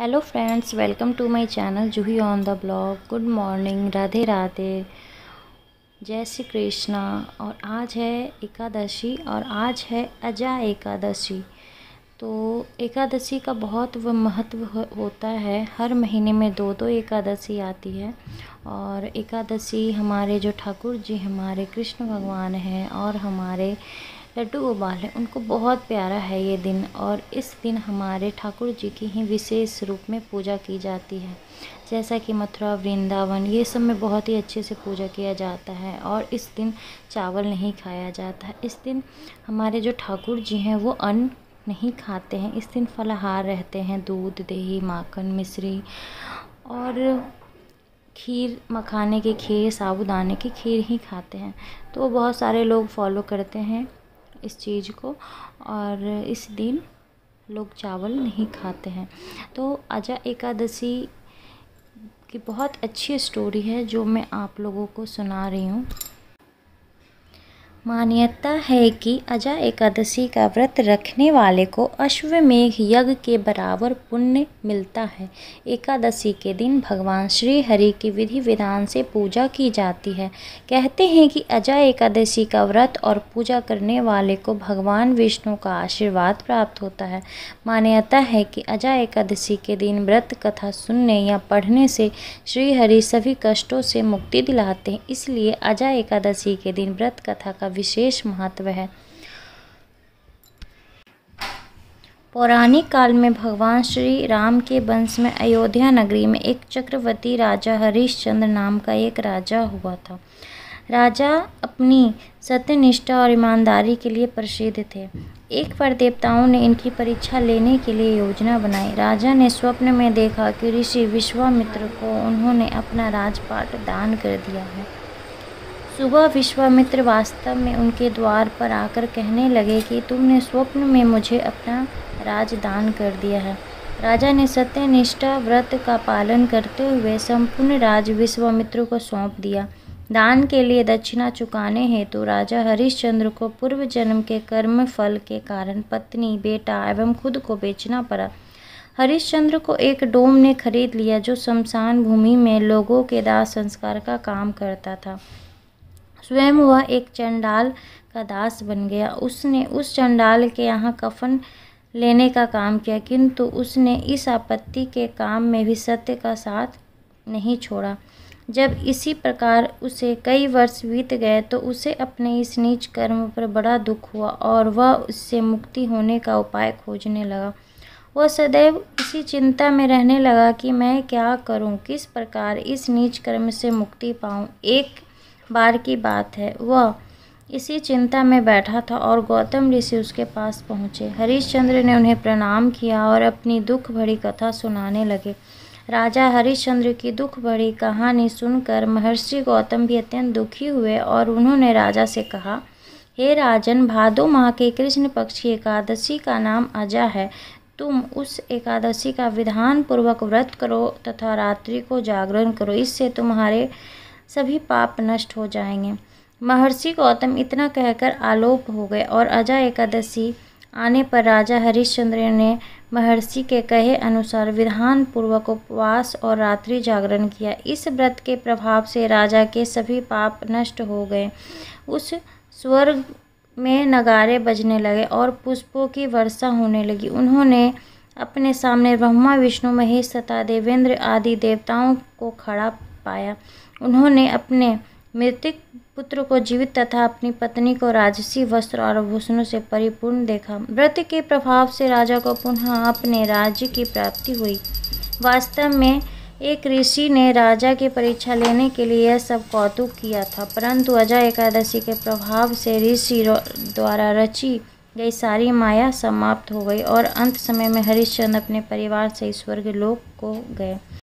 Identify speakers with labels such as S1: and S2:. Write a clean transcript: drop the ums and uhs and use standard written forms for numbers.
S1: Hello friends, welcome to my channel Juhi on the blog. Good morning, Radhe Radhe, जय श्री कृष्णा। और आज है एकादशी और आज है अजा एकादशी। तो एकादशी का बहुत महत्व होता है। हर महीने में दो दो एकादशी आती है और एकादशी हमारे जो ठाकुर जी हमारे कृष्ण भगवान हैं और हमारे लड्डू गोपाल हैं, उनको बहुत प्यारा है ये दिन। और इस दिन हमारे ठाकुर जी की ही विशेष रूप में पूजा की जाती है। जैसा कि मथुरा, वृंदावन, ये सब में बहुत ही अच्छे से पूजा किया जाता है। और इस दिन चावल नहीं खाया जाता है। इस दिन हमारे जो ठाकुर जी हैं वो अन्न नहीं खाते हैं। इस दिन फलाहार रहते हैं, दूध, दही, माखन, मिश्री और खीर, मखाने की खीर, साबूदाने की खीर ही खाते हैं। तो बहुत सारे लोग फॉलो करते हैं इस चीज़ को और इस दिन लोग चावल नहीं खाते हैं। तो अजा एकादशी की बहुत अच्छी स्टोरी है जो मैं आप लोगों को सुना रही हूँ। मान्यता है कि अजा एकादशी का व्रत रखने वाले को अश्वमेघ यज्ञ के बराबर पुण्य मिलता है। एकादशी के दिन भगवान श्री हरि की विधि विधान से पूजा की जाती है। कहते हैं कि अजा एकादशी का व्रत और पूजा करने वाले को भगवान विष्णु का आशीर्वाद प्राप्त होता है। मान्यता है कि अजा एकादशी के दिन व्रत कथा सुनने या पढ़ने से श्री हरि सभी कष्टों से मुक्ति दिलाते हैं। इसलिए अजा एकादशी के दिन व्रत कथा का विशेष महत्व है। पौराणिक काल में भगवान श्री राम के वंश में अयोध्या नगरी में एक चक्रवर्ती राजा हरिश्चंद्र नाम का एक राजा हुआ था। राजा अपनी सत्यनिष्ठा और ईमानदारी के लिए प्रसिद्ध थे। एक बार देवताओं ने इनकी परीक्षा लेने के लिए योजना बनाई। राजा ने स्वप्न में देखा कि ऋषि विश्वामित्र को उन्होंने अपना राजपाट दान कर दिया है। सुबह विश्वामित्र वास्तव में उनके द्वार पर आकर कहने लगे कि तुमने स्वप्न में मुझे अपना राज दान कर दिया है। राजा ने सत्यनिष्ठा व्रत का पालन करते हुए संपूर्ण राज विश्वामित्र को सौंप दिया। दान के लिए दक्षिणा चुकाने हेतु राजा हरिश्चंद्र को पूर्व जन्म के कर्म फल के कारण पत्नी, बेटा एवं खुद को बेचना पड़ा। हरिश्चंद्र को एक डोम ने खरीद लिया जो शमशान भूमि में लोगों के दाह संस्कार का काम करता था। स्वयं वह एक चंडाल का दास बन गया। उसने उस चंडाल के यहाँ कफन लेने का काम किया, किंतु उसने इस आपत्ति के काम में भी सत्य का साथ नहीं छोड़ा। जब इसी प्रकार उसे कई वर्ष बीत गए तो उसे अपने इस नीच कर्म पर बड़ा दुख हुआ और वह इससे मुक्ति होने का उपाय खोजने लगा। वह सदैव इसी चिंता में रहने लगा कि मैं क्या करूं, किस प्रकार इस नीच कर्म से मुक्ति पाऊं। एक बार की बात है, वह इसी चिंता में बैठा था और गौतम ऋषि उसके पास पहुँचे। हरिश्चंद्र ने उन्हें प्रणाम किया और अपनी दुख भरी कथा सुनाने लगे। राजा हरिश्चंद्र की दुख भरी कहानी सुनकर महर्षि गौतम भी अत्यंत दुखी हुए और उन्होंने राजा से कहा, हे राजन, भादो माह के कृष्ण पक्ष की एकादशी का नाम अजा है। तुम उस एकादशी का विधान पूर्वक व्रत करो तथा रात्रि को जागरण करो। इससे तुम्हारे सभी पाप नष्ट हो जाएंगे। महर्षि गौतम इतना कहकर आलोप हो गए और अजा एकादशी आने पर राजा हरिश्चंद्र ने महर्षि के कहे अनुसार विधान पूर्वक उपवास और रात्रि जागरण किया। इस व्रत के प्रभाव से राजा के सभी पाप नष्ट हो गए। उस स्वर्ग में नगारे बजने लगे और पुष्पों की वर्षा होने लगी। उन्होंने अपने सामने ब्रह्मा, विष्णु, महेश तथा देवेंद्र आदि देवताओं को खड़ा पाया। उन्होंने अपने मृतक पुत्र को जीवित तथा अपनी पत्नी को राजसी वस्त्र और आभूषणों से परिपूर्ण देखा। व्रत के प्रभाव से राजा को पुनः अपने राज्य की प्राप्ति हुई। वास्तव में एक ऋषि ने राजा की परीक्षा लेने के लिए यह सब कौतुक किया था, परंतु अजा एकादशी के प्रभाव से ऋषि द्वारा रची गई सारी माया समाप्त हो गई और अंत समय में हरिश्चंद्र अपने परिवार से स्वर्ग लोक को गए।